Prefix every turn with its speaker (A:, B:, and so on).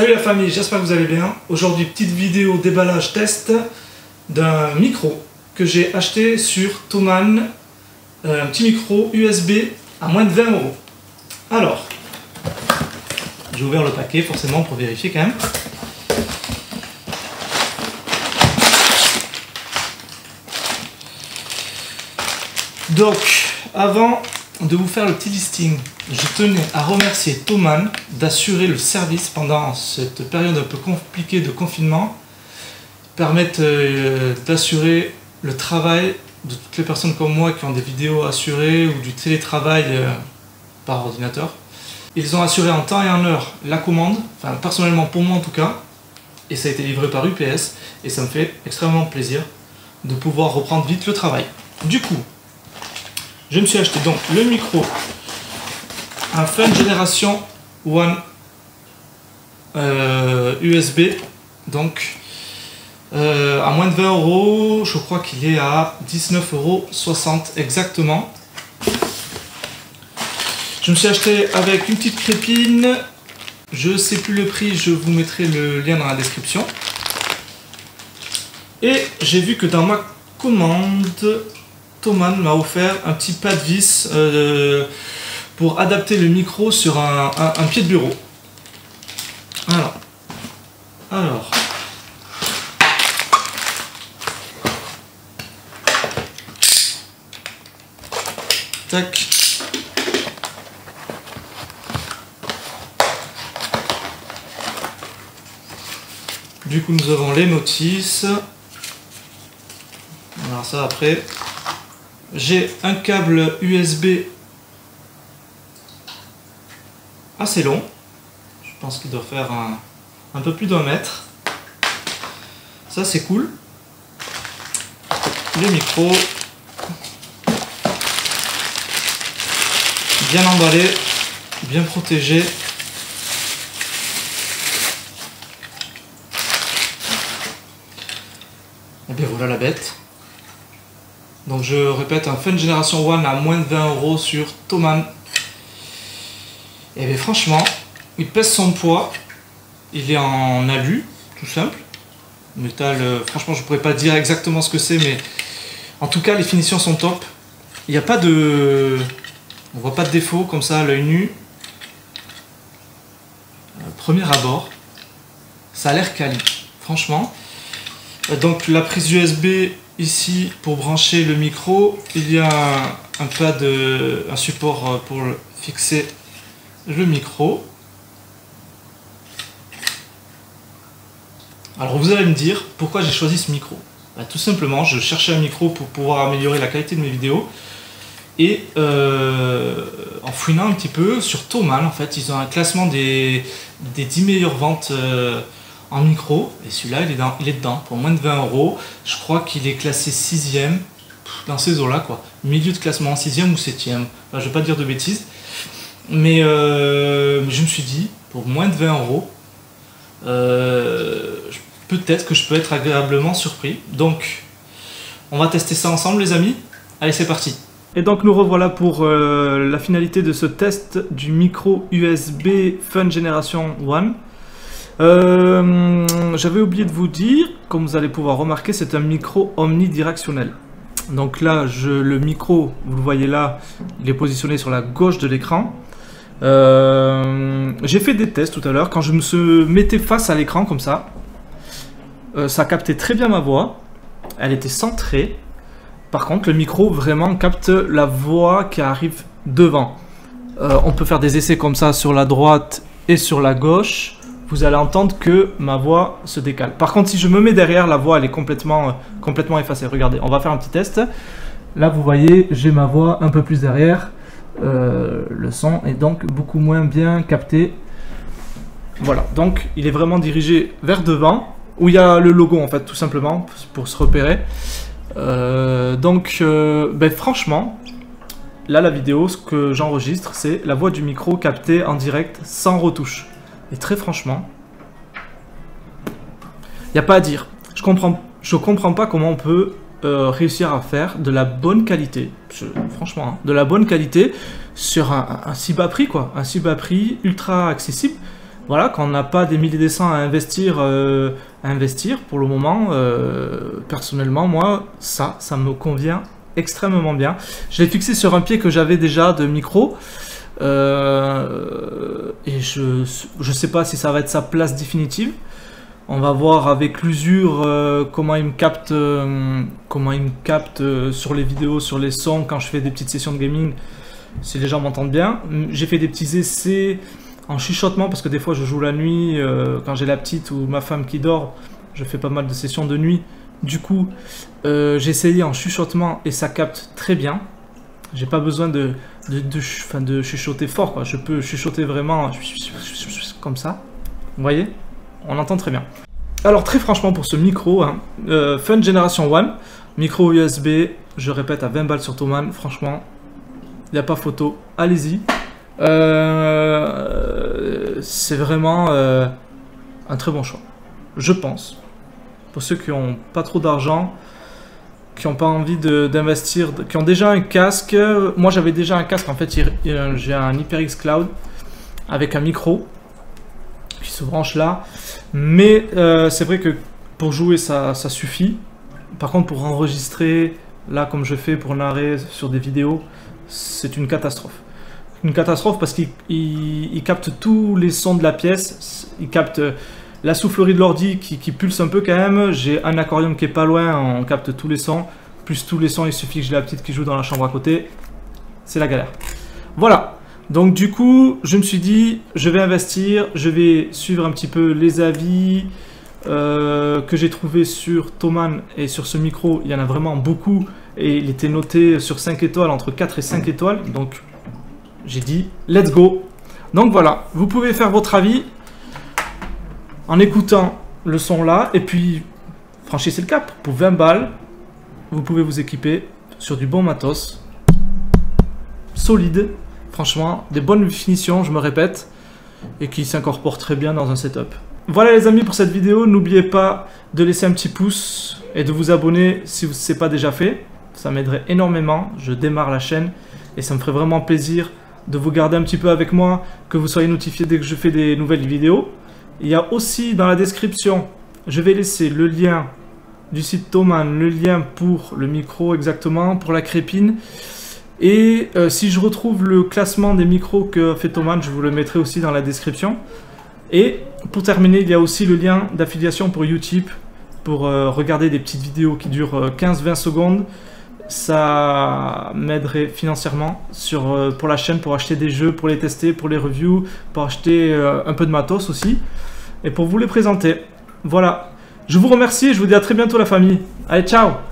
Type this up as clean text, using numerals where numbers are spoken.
A: Salut la famille, j'espère que vous allez bien. Aujourd'hui, petite vidéo déballage test d'un micro que j'ai acheté sur Thomann, un petit micro USB à moins de 20 €. Alors, j'ai ouvert le paquet forcément pour vérifier quand même. Donc, avant de vous faire le petit listing, je tenais à remercier Thomann d'assurer le service pendant cette période un peu compliquée de confinement, permettre d'assurer le travail de toutes les personnes comme moi qui ont des vidéos assurées ou du télétravail par ordinateur. Ils ont assuré en temps et en heure la commande, enfin personnellement pour moi en tout cas, et ça a été livré par UPS et ça me fait extrêmement plaisir de pouvoir reprendre vite le travail. Du coup, je me suis acheté donc le micro, un Fun Generation One USB, donc à moins de 20 €, je crois qu'il est à 19,60 € exactement. Je me suis acheté avec une petite crépine, je sais plus le prix, je vous mettrai le lien dans la description. Et j'ai vu que dans ma commande, Thomann m'a offert un petit pas de vis pour adapter le micro sur un pied de bureau. Alors. Tac. Du coup, nous avons les notices. Alors ça après. J'ai un câble USB assez long, je pense qu'il doit faire un peu plus d'1 mètre, ça c'est cool. Le micro, bien emballé, bien protégé. Et bien voilà la bête. Donc je répète, un Fun Generation One à moins de 20 € sur Thomann. Et bien franchement, il pèse son poids. Il est en alu, tout simple. Métal, franchement je pourrais pas dire exactement ce que c'est, mais en tout cas les finitions sont top. Il n'y a pas de... On voit pas de défaut comme ça à l'œil nu. Premier abord, ça a l'air quali, franchement. Donc la prise USB ici pour brancher le micro, il y a un support pour fixer le micro. Alors vous allez me dire pourquoi j'ai choisi ce micro. Tout simplement, je cherchais un micro pour pouvoir améliorer la qualité de mes vidéos et en fouinant un petit peu sur Thomann, en fait, ils ont un classement des 10 meilleures ventes en micro, et celui-là il est dedans pour moins de 20 €. Je crois qu'il est classé 6e dans ces eaux-là, quoi. Milieu de classement, 6e ou 7e. Enfin, je vais pas dire de bêtises, mais je me suis dit, pour moins de 20 €, peut-être que je peux être agréablement surpris. Donc, on va tester ça ensemble, les amis. Allez, c'est parti. Et donc, nous revoilà pour la finalité de ce test du micro USB Fun Generation One. J'avais oublié de vous dire, comme vous allez pouvoir remarquer, c'est un micro omnidirectionnel. Donc là, le micro, vous le voyez là, il est positionné sur la gauche de l'écran. J'ai fait des tests tout à l'heure, quand je me mettais face à l'écran comme ça, ça captait très bien ma voix, elle était centrée. Par contre, le micro vraiment capte la voix qui arrive devant. On peut faire des essais comme ça sur la droite et sur la gauche. Vous allez entendre que ma voix se décale. Par contre, si je me mets derrière, la voix elle est complètement effacée. Regardez, on va faire un petit test. Là, vous voyez, j'ai ma voix un peu plus derrière. Le son est donc beaucoup moins bien capté. Voilà, donc il est vraiment dirigé vers devant, où il y a le logo en fait, tout simplement, pour se repérer. Franchement, là la vidéo, ce que j'enregistre, c'est la voix du micro captée en direct, sans retouche. Et très franchement, il n'y a pas à dire. Je comprends pas comment on peut réussir à faire de la bonne qualité, franchement, hein, de la bonne qualité sur un si bas prix, quoi. Un si bas prix, ultra accessible. voilà, quand on n'a pas des milliers des cents à investir pour le moment, personnellement, moi, ça me convient extrêmement bien. Je l'ai fixé sur un pied que j'avais déjà de micro. Et je sais pas si ça va être sa place définitive. On va voir avec l'usure comment il me capte sur les vidéos, sur les sons quand je fais des petites sessions de gaming, si les gens m'entendent bien. J'ai fait des petits essais en chuchotement parce que des fois je joue la nuit quand j'ai la petite ou ma femme qui dort. Je fais pas mal de sessions de nuit. Du coup, j'ai essayé en chuchotement et ça capte très bien. J'ai pas besoin de chuchoter fort, quoi. Je peux chuchoter vraiment comme ça. Vous voyez? On entend très bien. Alors très franchement pour ce micro, hein, Fun Generation 1, micro USB, je répète à 20 balles sur Thomann, franchement, il n'y a pas photo, allez-y. C'est vraiment un très bon choix, je pense. Pour ceux qui n'ont pas trop d'argent, qui n'ont pas envie d'investir, qui ont déjà un casque. Moi j'avais déjà un casque, en fait j'ai un HyperX Cloud avec un micro qui se branche là, mais c'est vrai que pour jouer ça suffit. Par contre pour enregistrer, là comme je fais pour narrer sur des vidéos, c'est une catastrophe. Une catastrophe parce qu'il capte tous les sons de la pièce, il capte la soufflerie de l'ordi qui pulse un peu quand même. J'ai un aquarium qui est pas loin, on capte tous les sons. Plus tous les sons, il suffit que j'ai la petite qui joue dans la chambre à côté. C'est la galère. Voilà. Donc du coup, je me suis dit, je vais investir. Je vais suivre un petit peu les avis que j'ai trouvés sur Thomann et sur ce micro. Il y en a vraiment beaucoup. Et il était noté sur 5 étoiles, entre 4 et 5 étoiles. Donc j'ai dit, let's go. Donc voilà, vous pouvez faire votre avis en écoutant le son là, et puis franchissez le cap. Pour 20 balles, vous pouvez vous équiper sur du bon matos, solide, franchement, des bonnes finitions, je me répète, et qui s'incorporent très bien dans un setup. Voilà les amis pour cette vidéo, n'oubliez pas de laisser un petit pouce et de vous abonner si ce n'est pas déjà fait, ça m'aiderait énormément, je démarre la chaîne et ça me ferait vraiment plaisir de vous garder un petit peu avec moi, que vous soyez notifié dès que je fais des nouvelles vidéos. Il y a aussi dans la description, je vais laisser le lien du site Thomann, le lien pour le micro exactement, pour la crépine. Et si je retrouve le classement des micros que fait Thomann, je vous le mettrai aussi dans la description. Et pour terminer, il y a aussi le lien d'affiliation pour Utip, pour regarder des petites vidéos qui durent 15-20 secondes. Ça m'aiderait financièrement pour la chaîne, pour acheter des jeux, pour les tester, pour les reviews, pour acheter un peu de matos aussi, et pour vous les présenter. Voilà, je vous remercie et je vous dis à très bientôt la famille. Allez, ciao!